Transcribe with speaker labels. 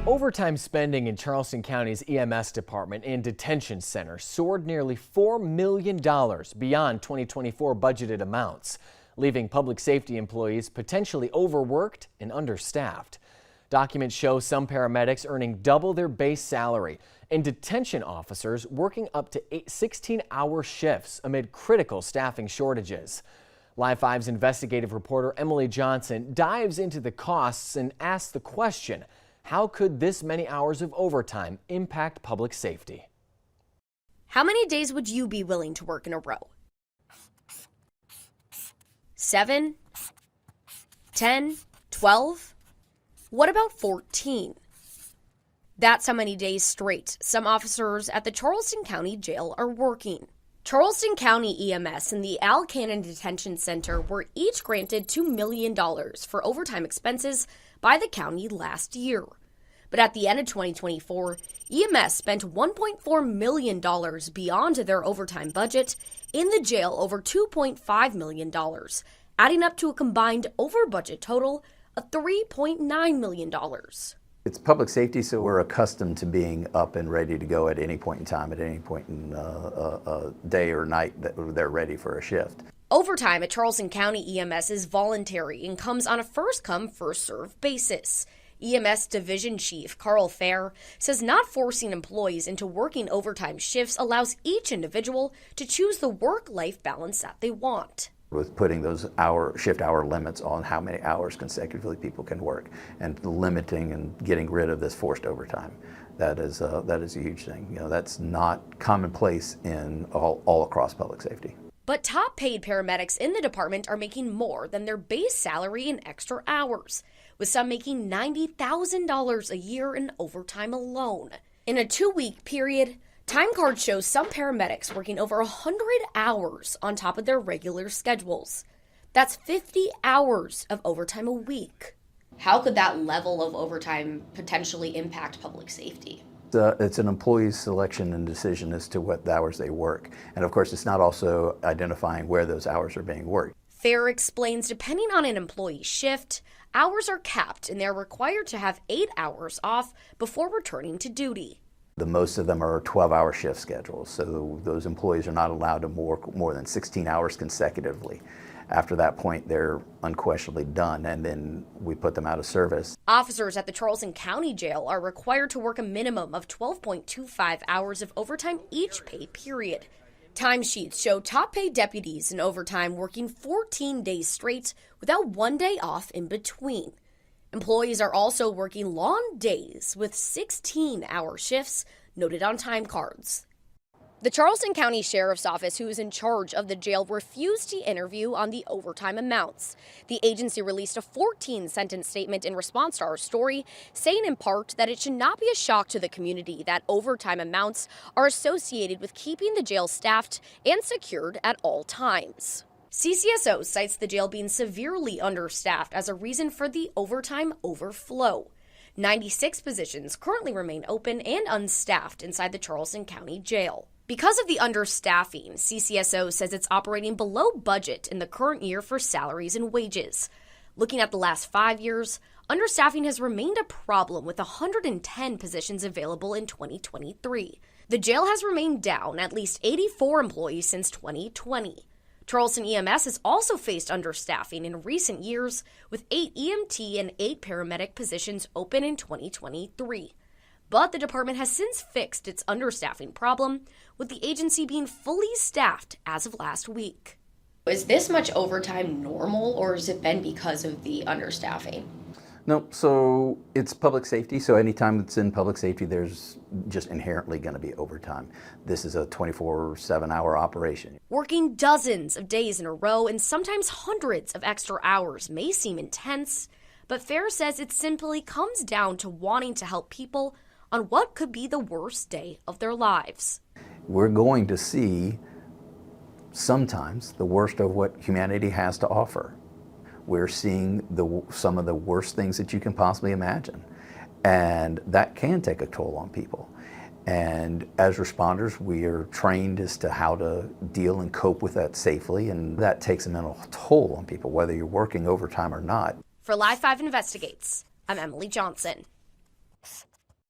Speaker 1: Overtime spending in Charleston County's EMS department and detention center soared nearly $4 million beyond 2024 budgeted amounts, leaving public safety employees potentially overworked and understaffed. Documents show some paramedics earning double their base salary and detention officers working up to 16-hour shifts amid critical staffing shortages. Live 5's investigative reporter Emily Johnson dives into the costs and asks the question, how could this many hours of overtime impact public safety?
Speaker 2: How many days would you be willing to work in a row? 7? 10? 12? What about 14? That's how many days straight some officers at the Charleston County Jail are working. Charleston County EMS and the Al Cannon Detention Center were each granted $2 million for overtime expenses by the county last year. But at the end of 2024, EMS spent $1.4 million beyond their overtime budget, in the jail over $2.5 million, adding up to a combined over-budget total of $3.9 million.
Speaker 3: It's public safety, so we're accustomed to being up and ready to go at any point in time, at any point in day or night that they're ready for a shift.
Speaker 2: Overtime at Charleston County EMS is voluntary and comes on a first-come, first-served basis. EMS Division Chief Carl Fair says not forcing employees into working overtime shifts allows each individual to choose the work-life balance that they want.
Speaker 3: With putting those shift hour limits on how many hours consecutively people can work and limiting and getting rid of this forced overtime. That is a huge thing. You know, that's not commonplace in all across public safety.
Speaker 2: But top paid paramedics in the department are making more than their base salary in extra hours, with some making $90,000 a year in overtime alone. In a 2-week period, time cards show some paramedics working over 100 hours on top of their regular schedules. That's 50 hours of overtime a week. How could that level of overtime potentially impact public safety?
Speaker 3: It's an employee's selection and decision as to what hours they work. And of course, it's not also identifying where those hours are being worked.
Speaker 2: Fair explains depending on an employee's shift, hours are capped and they're required to have 8 hours off before returning to duty.
Speaker 3: The most of them are 12-hour shift schedules, so those employees are not allowed to work more than 16 hours consecutively. After that point, they're unquestionably done, and then we put them out of service.
Speaker 2: Officers at the Charleston County Jail are required to work a minimum of 12.25 hours of overtime each pay period. Timesheets show top-paid deputies in overtime working 14 days straight without 1 day off in between. Employees are also working long days with 16-hour shifts noted on time cards. The Charleston County Sheriff's Office, who is in charge of the jail, refused to interview on the overtime amounts. The agency released a 14-sentence statement in response to our story, saying in part that it should not be a shock to the community that overtime amounts are associated with keeping the jail staffed and secured at all times. CCSO cites the jail being severely understaffed as a reason for the overtime overflow. 96 positions currently remain open and unstaffed inside the Charleston County Jail. Because of the understaffing, CCSO says it's operating below budget in the current year for salaries and wages. Looking at the last 5 years, understaffing has remained a problem with 110 positions available in 2023. The jail has remained down at least 84 employees since 2020. Charleston EMS has also faced understaffing in recent years, with 8 EMT and 8 paramedic positions open in 2023. But the department has since fixed its understaffing problem, with the agency being fully staffed as of last week. Is this much overtime normal, or has it been because of the understaffing?
Speaker 3: No, so it's public safety, so anytime it's in public safety, there's just inherently going to be overtime. This is a 24/7-hour operation.
Speaker 2: Working dozens of days in a row and sometimes hundreds of extra hours may seem intense, but Fair says it simply comes down to wanting to help people on what could be the worst day of their lives.
Speaker 3: We're going to see sometimes the worst of what humanity has to offer. We're seeing some of the worst things that you can possibly imagine. And that can take a toll on people. And as responders, we are trained as to how to deal and cope with that safely, and that takes a mental toll on people, whether you're working overtime or not.
Speaker 2: For Live 5 Investigates, I'm Emily Johnson.